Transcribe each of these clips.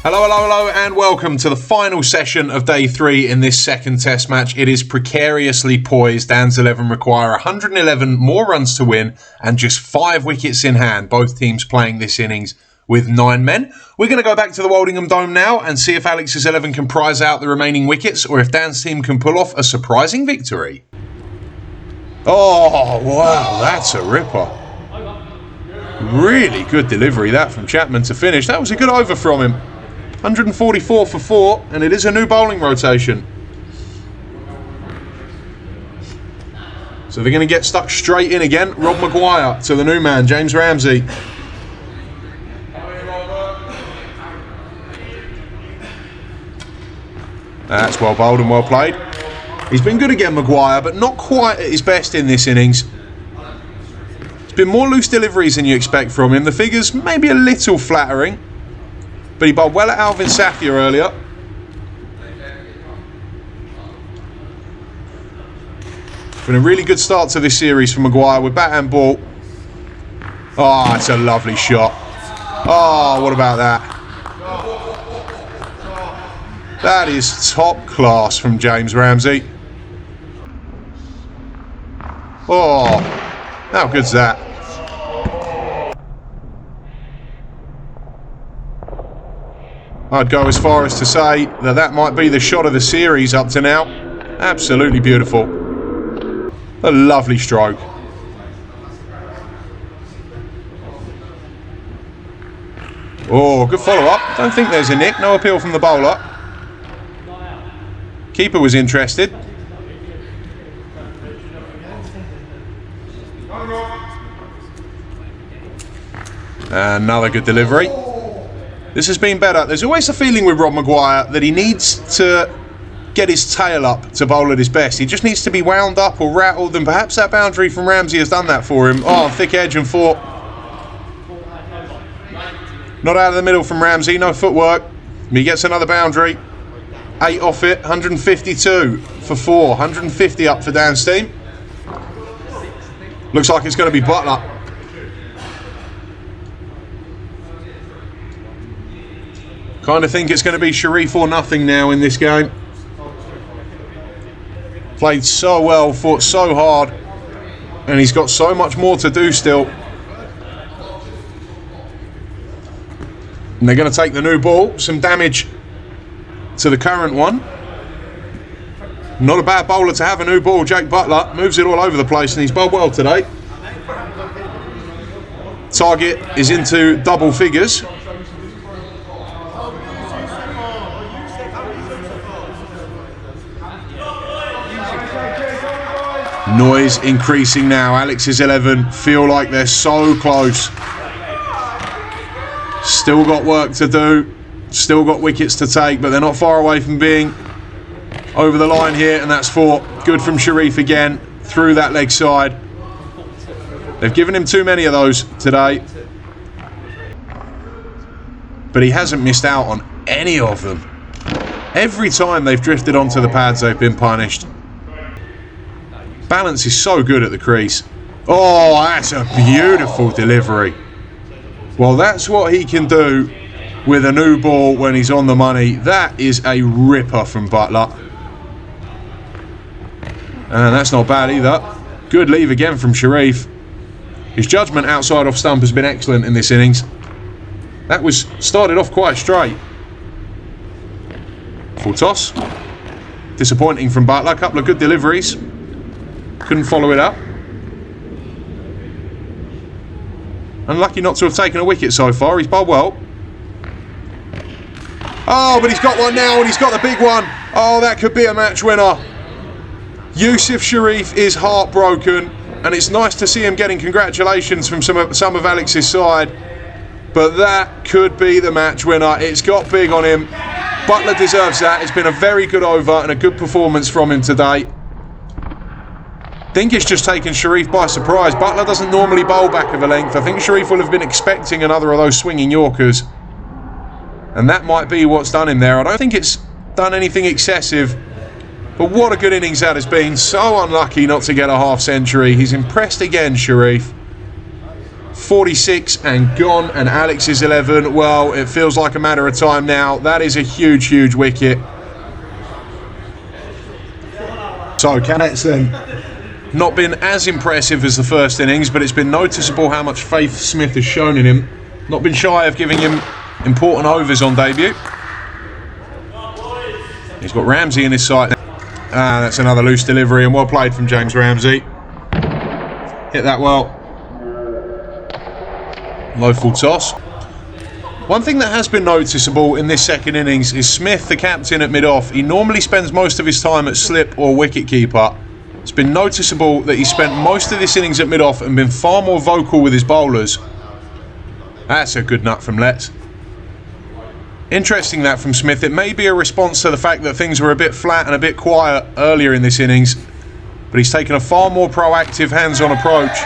Hello, hello, hello, and welcome to the final session of day 3 in this second test match. It is precariously poised. Dan's 11 require 111 more runs to win and just 5 wickets in hand. Both teams playing this innings with 9 men. We're going to go back to the Woldingham Dome now and see if Alex's 11 can prize out the remaining wickets or if Dan's team can pull off a surprising victory. Oh, wow, that's a ripper. Really good delivery that from Chapman to finish. That was a good over from him. 144 for 4, and it is a new bowling rotation. So they're going to get stuck straight in again. Rob Maguire to the new man, James Ramsey. That's well bowled and well played. He's been good again, Maguire, but not quite at his best in this innings. It's been more loose deliveries than you expect from him. The figures maybe a little flattering. But he bowled well at Alvin Sathya earlier. Been a really good start to this series for Maguire with bat and ball. Oh, it's a lovely shot. Oh, what about that? That is top class from James Ramsey. Oh, how good's that? I'd go as far as to say that that might be the shot of the series up to now. Absolutely beautiful. A lovely stroke. Oh, good follow-up. Don't think there's a nick. No appeal from the bowler. Keeper was interested. Another good delivery. This has been better. There's always a feeling with Rob Maguire that he needs to get his tail up to bowl at his best. He just needs to be wound up or rattled, and perhaps that boundary from Ramsey has done that for him. Oh, thick edge and 4. Not out of the middle from Ramsey, no footwork. He gets another boundary. 8 off it, 152 for 4. 150 up for Dan's team. Looks like it's going to be Butler. Kind of think it's going to be Sharif or nothing now in this game. Played so well, fought so hard, and he's got so much more to do still. And they're going to take the new ball, some damage to the current one. Not a bad bowler to have, a new ball. Jake Butler moves it all over the place, and he's bowled well today. Target is into double figures. Noise increasing now. Alex's 11 feel like they're so close. Still got work to do. Still got wickets to take, but they're not far away from being over the line here, and that's 4. Good from Sharif again, through that leg side. They've given him too many of those today. But he hasn't missed out on any of them. Every time they've drifted onto the pads, they've been punished. Balance is so good at the crease. Oh, that's a beautiful delivery. Well, that's what he can do with a new ball when he's on the money. That is a ripper from Butler. And that's not bad either. Good leave again from Sharif. His judgment outside off stump has been excellent in this innings. That was started off quite straight. Full toss. Disappointing from Butler. A couple of good deliveries. Couldn't follow it up. Unlucky not to have taken a wicket so far. He's bowled well. Oh, but he's got one now, and he's got the big one. Oh, that could be a match winner. Yusuf Sharif is heartbroken, and it's nice to see him getting congratulations from some of Alex's side. But that could be the match winner. It's got big on him. Butler deserves that. It's been a very good over and a good performance from him today. I think it's just taken Sharif by surprise. Butler doesn't normally bowl back of a length. I think Sharif will have been expecting another of those swinging Yorkers. And that might be what's done him there. I don't think it's done anything excessive. But what a good innings that has been. So unlucky not to get a half century. He's impressed again, Sharif. 46 and gone, and Alex is 11. Well, it feels like a matter of time now. That is a huge, huge wicket. So Cadets then, not been as impressive as the first innings, but it's been noticeable how much faith Smith has shown in him. Not been shy of giving him important overs on debut. He's got Ramsey in his sight. That's another loose delivery, and well played from James Ramsey. Hit that well. Low full toss. One thing that has been noticeable in this second innings is Smith, the captain at mid-off. He normally spends most of his time at slip or wicket-keeper. It's been noticeable that he spent most of this innings at mid-off and been far more vocal with his bowlers. That's a good nut from Letts. Interesting that from Smith. It may be a response to the fact that things were a bit flat and a bit quiet earlier in this innings, but he's taken a far more proactive hands-on approach.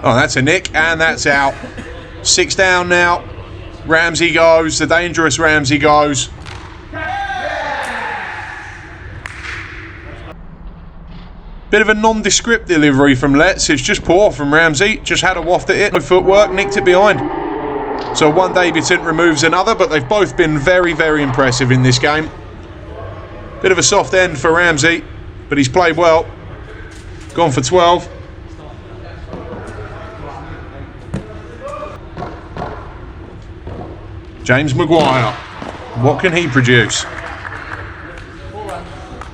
Oh, that's a nick, and that's out. 6 down now. Ramsey goes, the dangerous Ramsey goes. Bit of a nondescript delivery from Letts. It's just poor from Ramsey. Just had a waft at it. No footwork, nicked it behind. So one debutant removes another, but they've both been very, very impressive in this game. Bit of a soft end for Ramsey, but he's played well. Gone for 12. James Maguire. What can he produce?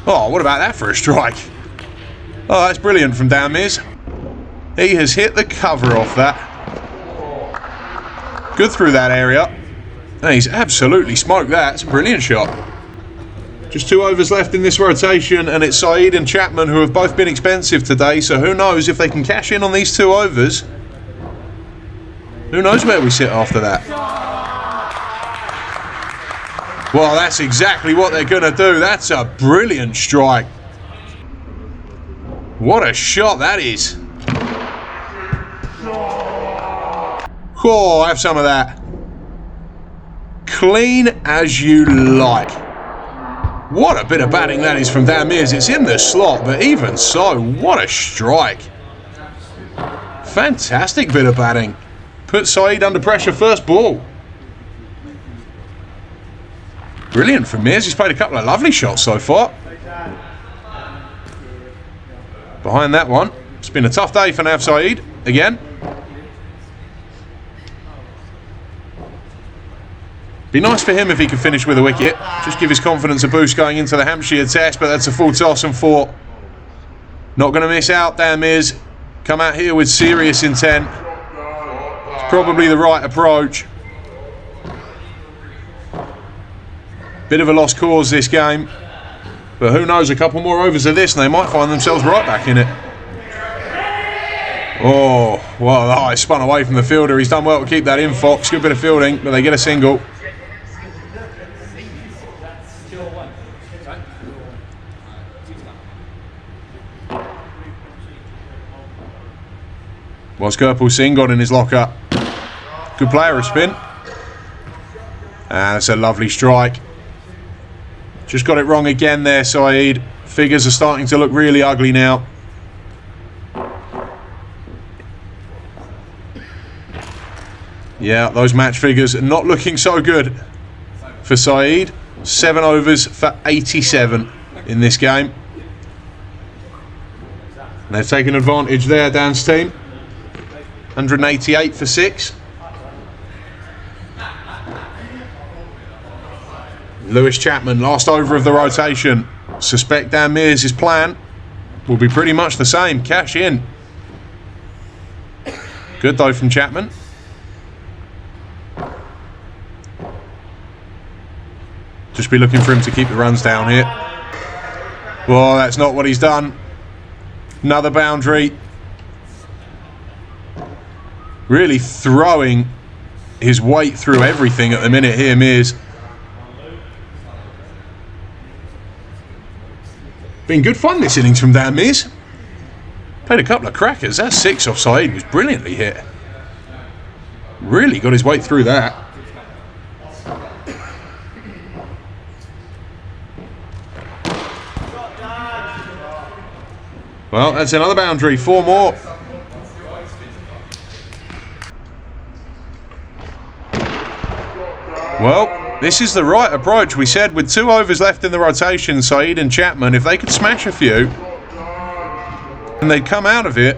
Oh, what about that for a strike? Oh, that's brilliant from Dan Mears. He has hit the cover off that. Good through that area. And he's absolutely smoked that. It's a brilliant shot. Just 2 overs left in this rotation, and it's Saeed and Chapman who have both been expensive today, so who knows if they can cash in on these 2 overs. Who knows where we sit after that? Well, that's exactly what they're going to do. That's a brilliant strike. What a shot that is. Oh, have some of that. Clean as you like. What a bit of batting that is from Dan Mears. It's in the slot, but even so, what a strike. Fantastic bit of batting. Put Saeed under pressure first ball. Brilliant from Mears. He's played a couple of lovely shots so far. Behind that one, it's been a tough day for Nav Saeed again. Be nice for him if he could finish with a wicket. Just give his confidence a boost going into the Hampshire Test, but that's a full toss and 4. Not going to miss out, Dan Mears. Come out here with serious intent. It's probably the right approach. Bit of a lost cause this game, but who knows, a couple more overs of this and they might find themselves right back in it. Oh, well, he spun away from the fielder. He's done well to keep that in, Fox. Good bit of fielding, but they get a single. Was Gurpal Singh got in his locker. Good player of spin. And it's a lovely strike. Just got it wrong again there, Saeed. Figures are starting to look really ugly now. Yeah, those match figures are not looking so good for Saeed. 7 overs for 87 in this game. And they've taken advantage there, Dan's team. 188 for 6. Lewis Chapman, last over of the rotation. Suspect Dan Mears' plan will be pretty much the same. Cash in. Good though from Chapman. Just be looking for him to keep the runs down here. Well, that's not what he's done. Another boundary. Really throwing his weight through everything at the minute here, Mears. Been good fun this innings from Dan Mears. Played a couple of crackers. That 6 off Saeed was brilliantly hit. Really got his weight through that. Well, that's another boundary. 4 more. Well, this is the right approach. We said with 2 overs left in the rotation, Saeed and Chapman, if they could smash a few and they'd come out of it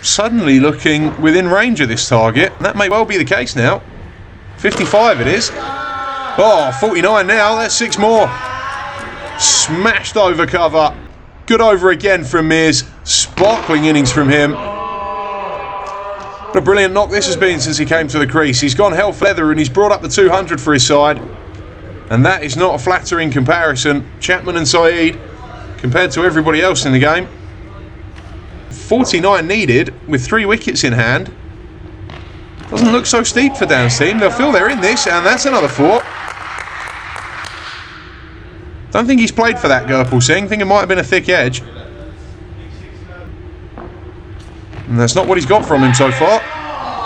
suddenly looking within range of this target. And that may well be the case now. 55 it is. Oh, 49 now. That's 6 more. Smashed over cover. Good over again from Mears. Sparkling innings from him. What a brilliant knock this has been since he came to the crease. He's gone hell for leather and he's brought up the 200 for his side. And that is not a flattering comparison. Chapman and Saeed, compared to everybody else in the game. 49 needed with 3 wickets in hand. Doesn't look so steep for Dan's team. They'll feel they're in this, and that's another 4. Don't think he's played for that, Gurpal Singh. Think it might have been a thick edge. And that's not what he's got from him so far.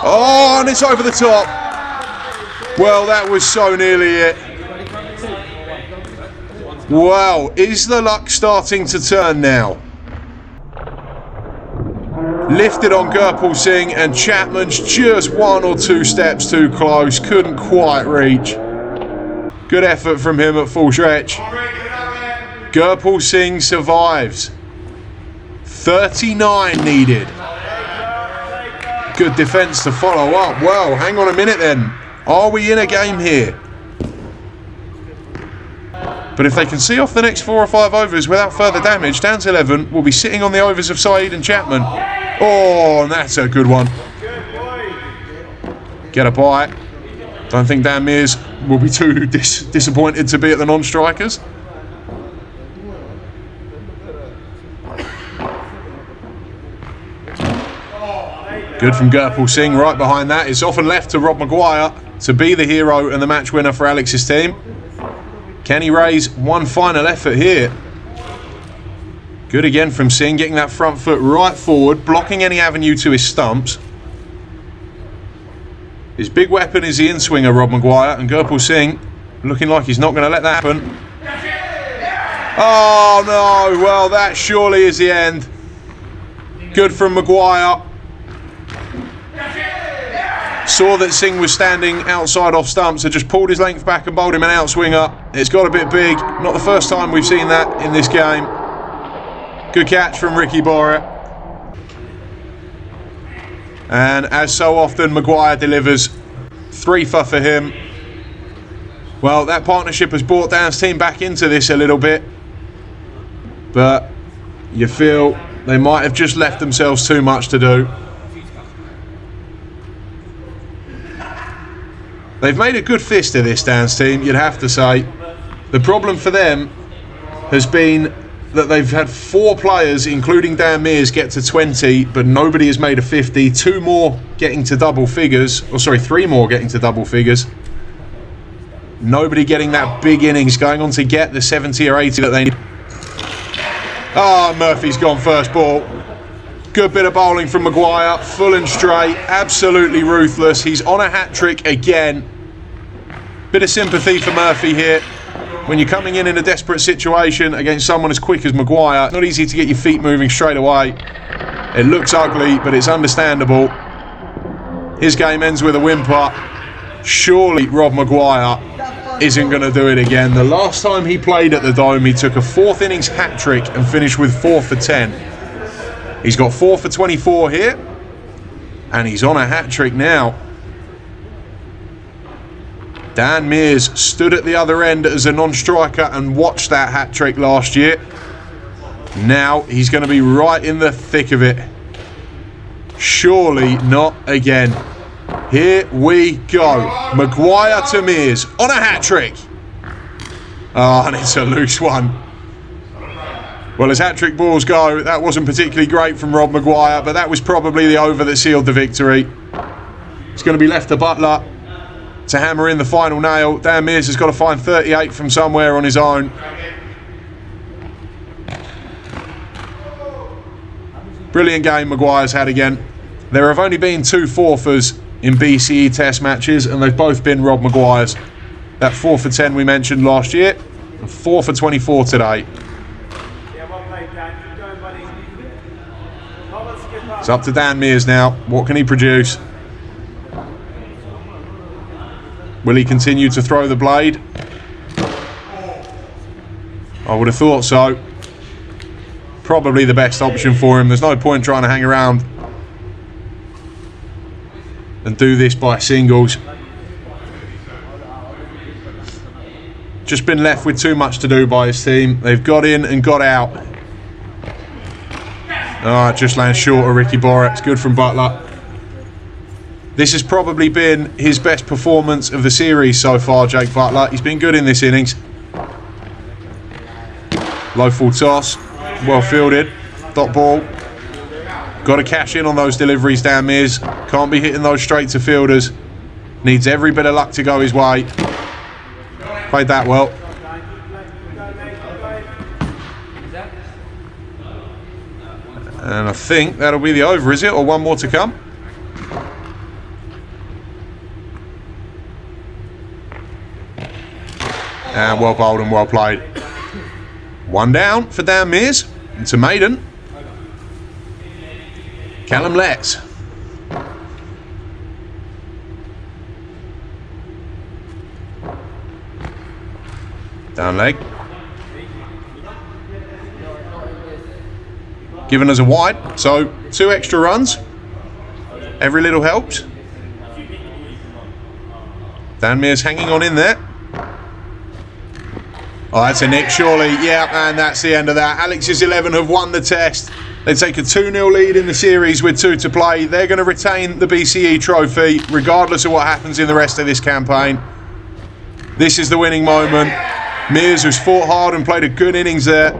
Oh, and it's over the top. Well, that was so nearly it. Wow, is the luck starting to turn now? Lifted on Gurpal Singh, and Chapman's just 1 or 2 steps too close. Couldn't quite reach. Good effort from him at full stretch. Gurpal Singh survives. 39 needed. Good defence to follow up. Well, hang on a minute then. Are we in a game here? But if they can see off the next 4 or 5 overs without further damage, Dan's 11 will be sitting on the overs of Saeed and Chapman. Oh, and that's a good one. Get a bite. Don't think Dan Mears will be too disappointed to be at the non-strikers. Good from Gurpal Singh. Right behind that, it's often left to Rob Maguire to be the hero and the match winner for Alex's team. Can he raise one final effort here? Good again from Singh, getting that front foot right forward, blocking any avenue to his stumps. His big weapon is the in-swinger, Rob Maguire, and Gurpal Singh looking like he's not going to let that happen. Oh no, well that surely is the end. Good from Maguire. Saw that Singh was standing outside off stumps, so just pulled his length back and bowled him an outswinger. It's got a bit big. Not the first time we've seen that in this game. Good catch from Ricky Borrett. And as so often, Maguire delivers. 3 for him. Well, that partnership has brought Dan's team back into this a little bit. But you feel they might have just left themselves too much to do. They've made a good fist of this, Dan's team, you'd have to say. The problem for them has been that they've had 4 players, including Dan Mears, get to 20, but nobody has made a 50. 2 more getting to double figures. Or sorry, 3 more getting to double figures. Nobody getting that big innings, going on to get the 70 or 80 that they need. Ah, Murphy's gone first ball. Good bit of bowling from Maguire, full and straight, absolutely ruthless. He's on a hat-trick again. Bit of sympathy for Murphy here. When you're coming in a desperate situation against someone as quick as Maguire, it's not easy to get your feet moving straight away. It looks ugly, but it's understandable. His game ends with a whimper. Surely Rob Maguire isn't going to do it again. The last time he played at the Dome, he took a 4th innings hat-trick and finished with 4 for 10. He's got 4 for 24 here, and he's on a hat-trick now. Dan Mears stood at the other end as a non-striker and watched that hat-trick last year. Now he's going to be right in the thick of it. Surely not again. Here we go. Maguire to Mears on a hat-trick. Oh, and it's a loose one. Well, as hat-trick balls go, that wasn't particularly great from Rob Maguire, but that was probably the over that sealed the victory. It's going to be left to Butler to hammer in the final nail. Dan Mears has got to find 38 from somewhere on his own. Brilliant game Maguire's had again. There have only been 2 forfers in BCE Test matches, and they've both been Rob Maguire's. That 4 for 10 we mentioned last year, and 4 for 24 today. It's up to Dan Mears now. What can he produce? Will he continue to throw the blade? I would have thought so. Probably the best option for him. There's no point trying to hang around and do this by singles. Just been left with too much to do by his team. They've got in and got out. Oh, it just lands short of Ricky Borac. Good from Butler. This has probably been his best performance of the series so far, Jake Butler. He's been good in this innings. Low full toss. Well fielded. Dot ball. Got to cash in on those deliveries, Dan Mears. Can't be hitting those straight to fielders. Needs every bit of luck to go his way. Played that well. And I think that'll be the over, is it? Or one more to come? And well bowled and well played. One down for Dan Mears. It's a maiden. Callum Letts. Down leg. Giving us a wide. So 2 extra runs. Every little helps. Dan Mears hanging on in there. Oh, that's a nick, surely. Yeah, and that's the end of that. Alex's 11 have won the test. They take a 2-0 lead in the series with 2 to play. They're going to retain the BCE trophy, regardless of what happens in the rest of this campaign. This is the winning moment. Mears, who's fought hard and played a good innings there.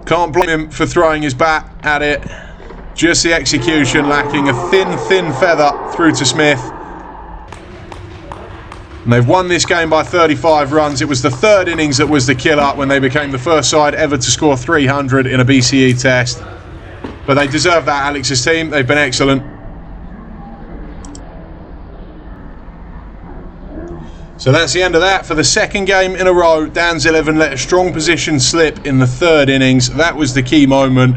Can't blame him for throwing his bat at it. Just the execution lacking. A thin feather through to Smith. And they've won this game by 35 runs. It was the 3rd innings that was the killer when they became the first side ever to score 300 in a BCE test. But they deserve that, Alex's team. They've been excellent. So that's the end of that for the 2nd game in a row. Dan's 11 let a strong position slip in the 3rd innings. That was the key moment.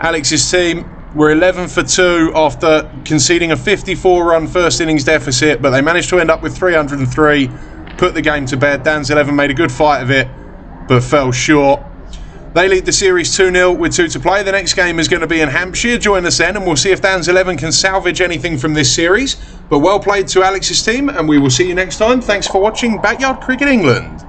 Alex's team were 11 for 2 after conceding a 54-run first innings deficit, but they managed to end up with 303, put the game to bed. Dan's 11 made a good fight of it, but fell short. They lead the series 2-0 with 2 to play. The next game is going to be in Hampshire. Join us then, and we'll see if Dan's 11 can salvage anything from this series. But well played to Alex's team, and we will see you next time. Thanks for watching Backyard Cricket England.